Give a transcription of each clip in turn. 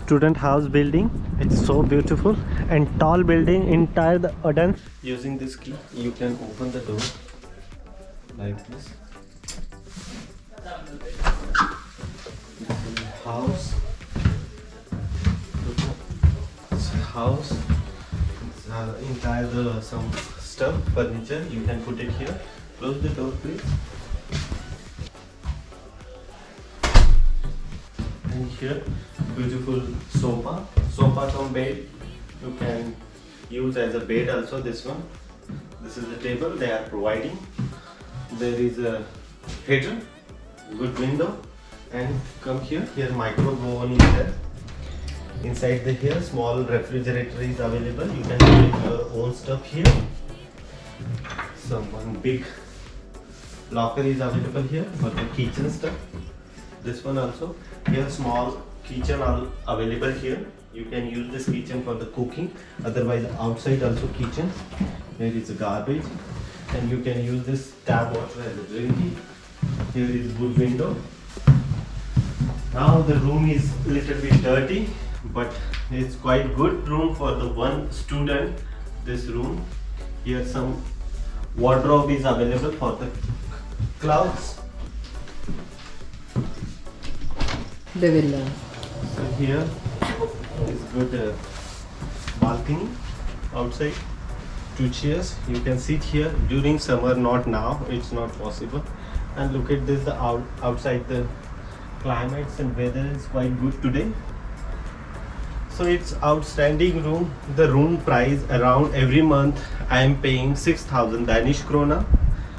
student house building. It's so beautiful and tall building entire the Odense. Using this key you can open the door like this. House. House. Entire the some stuff, furniture, you can put it here. Close the door please. And here beautiful sofa from bed, you can use as a bed also. This one, this is the table they are providing. There is a heater, good window, and come here microwave oven is there. Inside the here small refrigerator is available. You can make your own stuff here. One big locker is available here for the kitchen stuff. This one also. Here small kitchen are available here. You can use this kitchen for the cooking. Otherwise outside also kitchen. Here is a garbage, and you can use this tap water as a drinking. Here is good window. Now the room is little bit dirty, but it's quite good room for the one student. This room here some wardrobe is available for the clothes. They will So here is good balcony outside. 2 chairs. You can sit here during summer. Not now. It's not possible. And look at this. The outside the climates and weather is quite good today. So it's outstanding room. The room price around every month I am paying 6,000 Danish krona.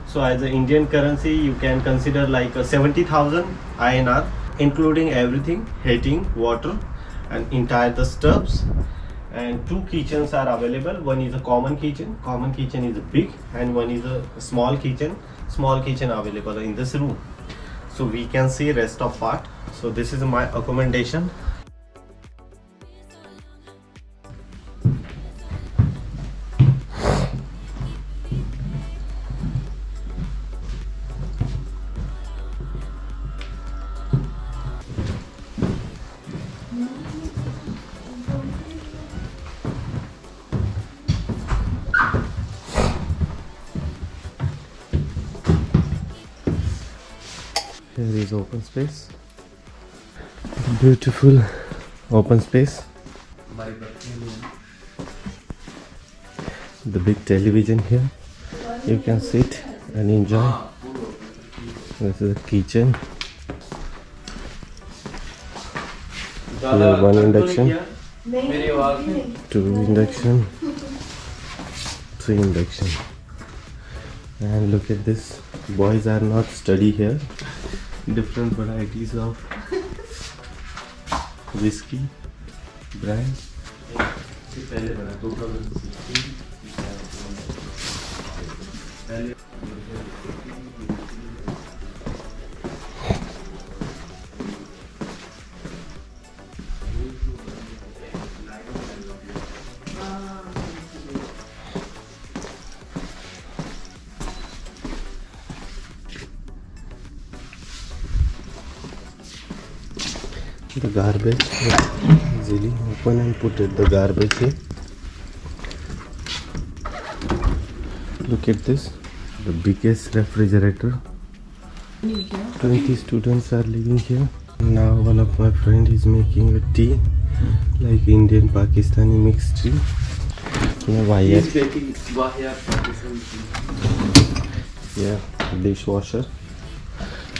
So as an Indian currency you can consider like a 70,000 INR, including everything, heating, water, and entire the stuffs. And 2 kitchens are available. One is a common kitchen. Common kitchen is big, and one is a small kitchen. Small kitchen available in this room. So we can see rest of part. So this is my accommodation. Here is open space. Beautiful open space. The big television here. You can sit and enjoy. This is the kitchen. Here 1 induction, 2 induction, 3 induction. And look at this. Boys are not study here. Different varieties of whiskey brand. The garbage easily open and put it the garbage here. Look at this, the biggest refrigerator. 20 students are living here. Now one of my friend is making a tea, like Indian Pakistani mixed tea. He's making Wahya Pakistani tea. Yeah, dishwasher.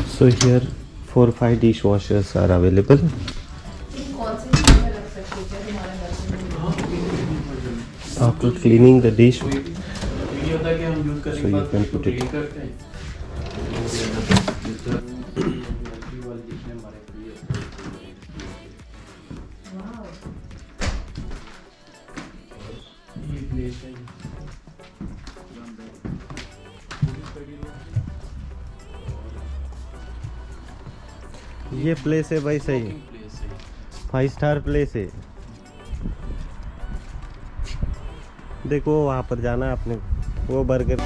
So here 4 or 5 dishwashers are available. After cleaning the dish, so you can put it. ये place है भाई, सही 5 star place है। देखो वहाँ पर जाना है अपने, वो burger.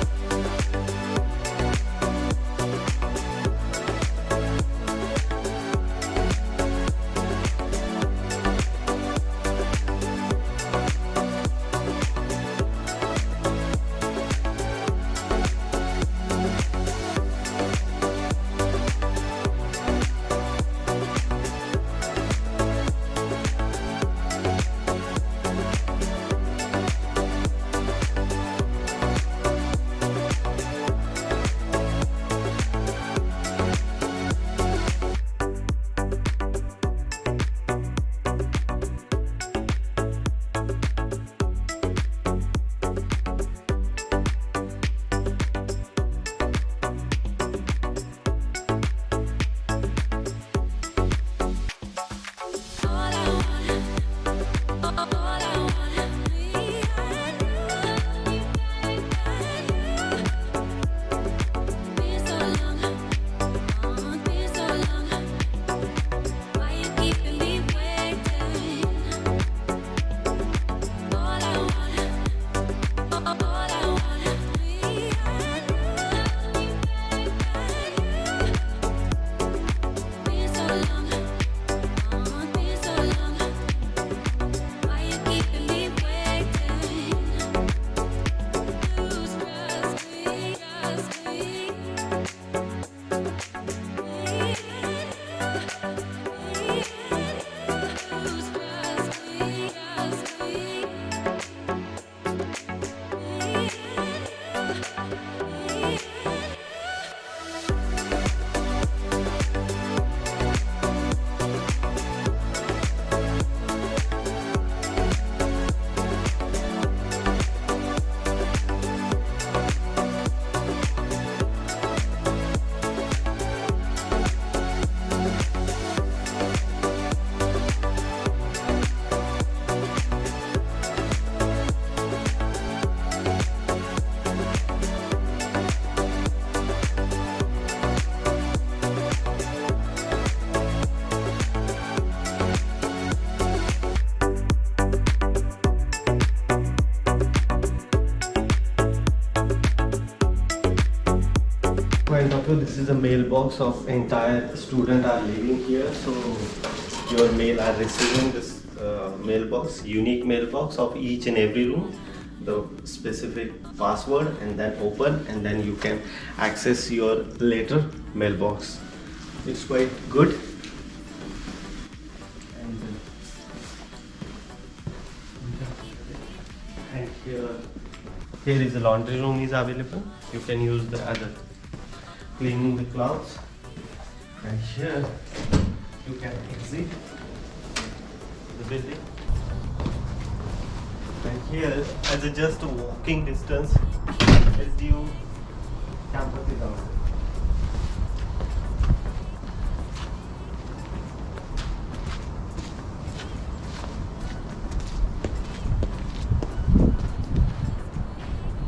front of you, this is a mailbox of entire student are living here. So your mail are receiving this mailbox, unique mailbox of each and every room, the specific password, and then open, and then you can access your later mailbox. It's quite good. And here is the laundry room is available. You can use the other cleaning the clothes. And here you can exit the building. And here, as a just walking distance, SDU campus is available.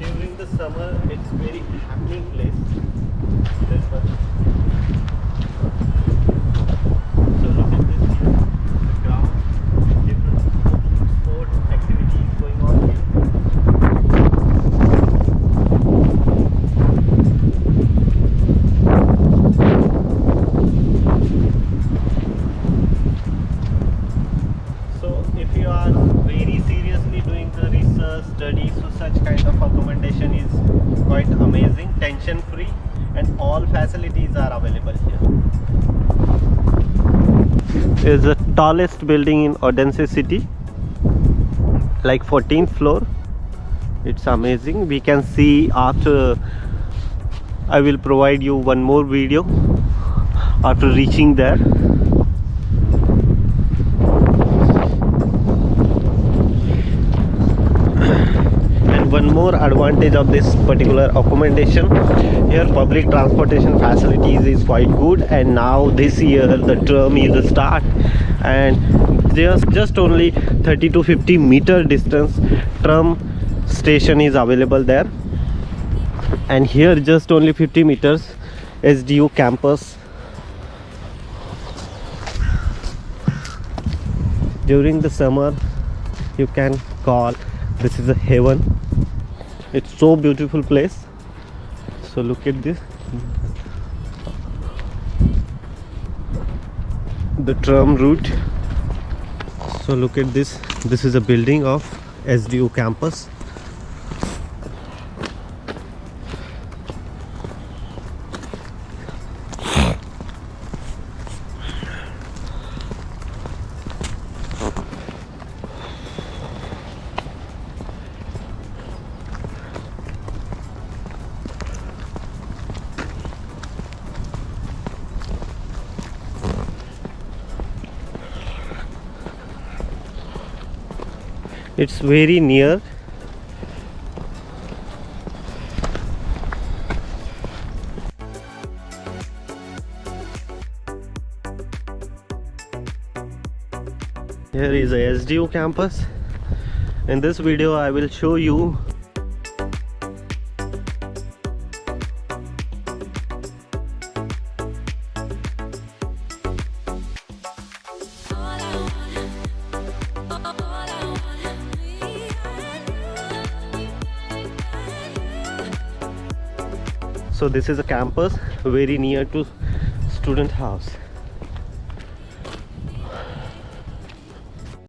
During the summer, it's very happening place. This one. So look at this here, the ground, different sport activities going on here. So if you are very seriously doing the research studies, so such kind of accommodation is quite amazing, tension free, and all facilities are available here. Is the tallest building in Odense city, like 14th floor. It's amazing. We can see after. I will provide you one more video after reaching there. One more advantage of this particular accommodation, here public transportation facilities is quite good, and now this year the tram is start, and just only 30 to 50 meter distance tram station is available there. And here just only 50 meters SDU campus. During the summer you can call this is a heaven. It's so beautiful place. So look at this, the tram route. So look at this, this is a building of SDU campus. It's very near. Here is a SDU campus. In this video I will show you so this is a campus very near to student house.